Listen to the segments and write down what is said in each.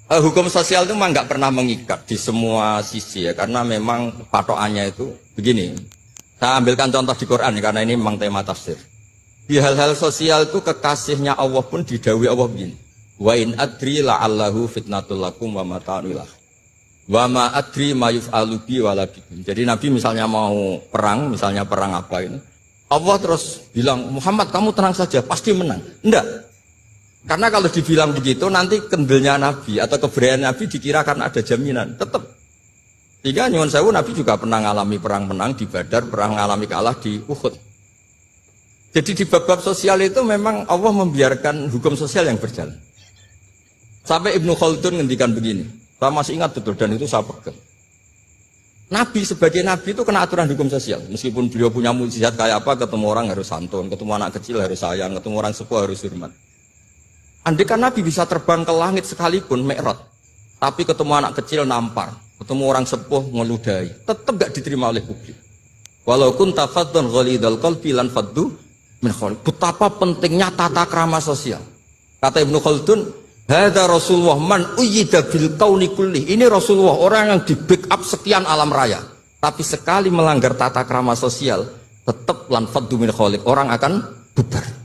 Hukum sosial itu memang nggak pernah mengikat di semua sisi ya, karena memang patokannya itu begini. Saya ambilkan contoh di Quran ya, karena ini memang tema tafsir. Di hal-hal sosial itu kekasihnya Allah pun didhawuhi Allah begini. Wa in adri la'allahu fitnatul lakum wa mata'un ilah. Wa ma adri ma yuf'alu bi wala bikum. Jadi Nabi misalnya mau perang, misalnya perang apa ini, Allah terus bilang, Muhammad kamu tenang saja, pasti menang. Enggak. Karena kalau dibilang begitu nanti kendilnya Nabi atau keberanian Nabi dikira karena ada jaminan. Tetap. Sehingga nyuwun sewu Nabi juga pernah mengalami perang menang di Badar, pernah mengalami kalah di Uhud. Jadi di bab-bab sosial itu memang Allah membiarkan hukum sosial yang berjalan. Sampai Ibnu Khaldun ngendikan begini. Saya masih ingat betul dan itu saya pegang. Nabi sebagai Nabi itu kena aturan hukum sosial. Meskipun beliau punya mukjizat kayak apa, ketemu orang harus santun, ketemu anak kecil harus sayang, ketemu orang sepuh harus hormat. Andai kan Nabi bisa terbang ke langit sekalipun Mi'raj, tapi ketemu anak kecil nampar, ketemu orang sepuh ngeludahi, tetap gak diterima oleh publik. Walau kunta faddan ghalidhal qalbi lan faddu min khawlik. Betapa pentingnya tata krama sosial. Kata Ibnu Khaldun, hadza Rasulullah man uyyida bil kauni kullih. Ini Rasulullah orang yang di backup sekian alam raya, tapi sekali melanggar tata krama sosial, tetap lan faddu min khawlik, orang akan bubar.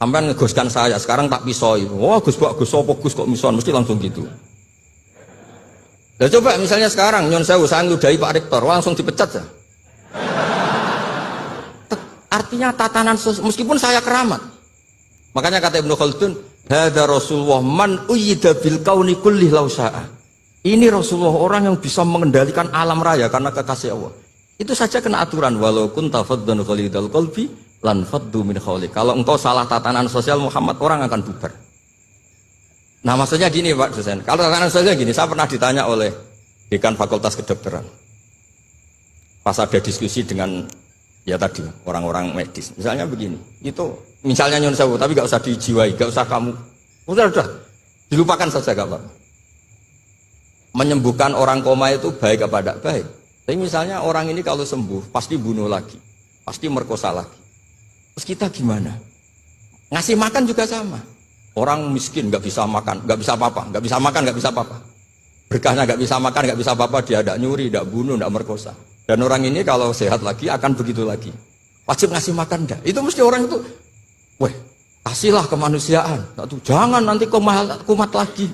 Sampai ngegoskan saya, sekarang tak pisoi. Wah Gus apa Gus kok mison, mesti langsung gitu. Nah coba misalnya sekarang, nyon sewu, saya ngeludahi Pak Rektor, langsung dipecat ya. Artinya tatanan sosial, meskipun saya keramat. Makanya kata Ibnu Khaldun, hadza Rasulullah man uyyida bil kauni kullih law syaa. Ini Rasulullah orang yang bisa mengendalikan alam raya karena kekasih Allah. Itu saja kena aturan, walau kunta faddan ghalidhal qalbi lan faddu min khawlik. Kalau engkau salah tatanan sosial Muhammad, orang akan bubar. Nah maksudnya gini Pak dosen, kalau tatanan sosial gini, saya pernah ditanya oleh dekan Fakultas Kedokteran pas ada diskusi dengan ya tadi orang-orang medis, misalnya begini, itu misalnya nyun sewu, tapi gak usah dijiwai, gak usah kamu udah dilupakan saja gak apa-apa. Menyembuhkan orang koma itu baik apa tidak baik, tapi misalnya orang ini kalau sembuh pasti bunuh lagi, pasti merkosa lagi. Terus kita gimana? Ngasih makan juga sama. Orang miskin nggak bisa makan, nggak bisa apa-apa, nggak bisa makan, nggak bisa apa-apa. Berkahnya nggak bisa makan, nggak bisa apa-apa, dia tidak nyuri, tidak bunuh, tidak merkosa. Dan orang ini kalau sehat lagi akan begitu lagi. Wajib ngasih makan dah. Itu mesti orang itu, weh, kasihlah kemanusiaan. Jangan nanti kumat lagi.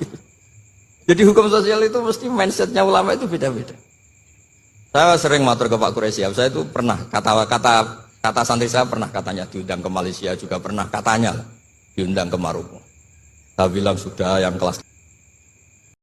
Jadi hukum sosial itu mesti mindsetnya ulama itu beda-beda. Saya sering matur ke Pak Quraisy, saya itu pernah kata santri saya pernah katanya diundang ke Malaysia, juga pernah katanya diundang ke Maroko. Saya bilang sudah yang kelas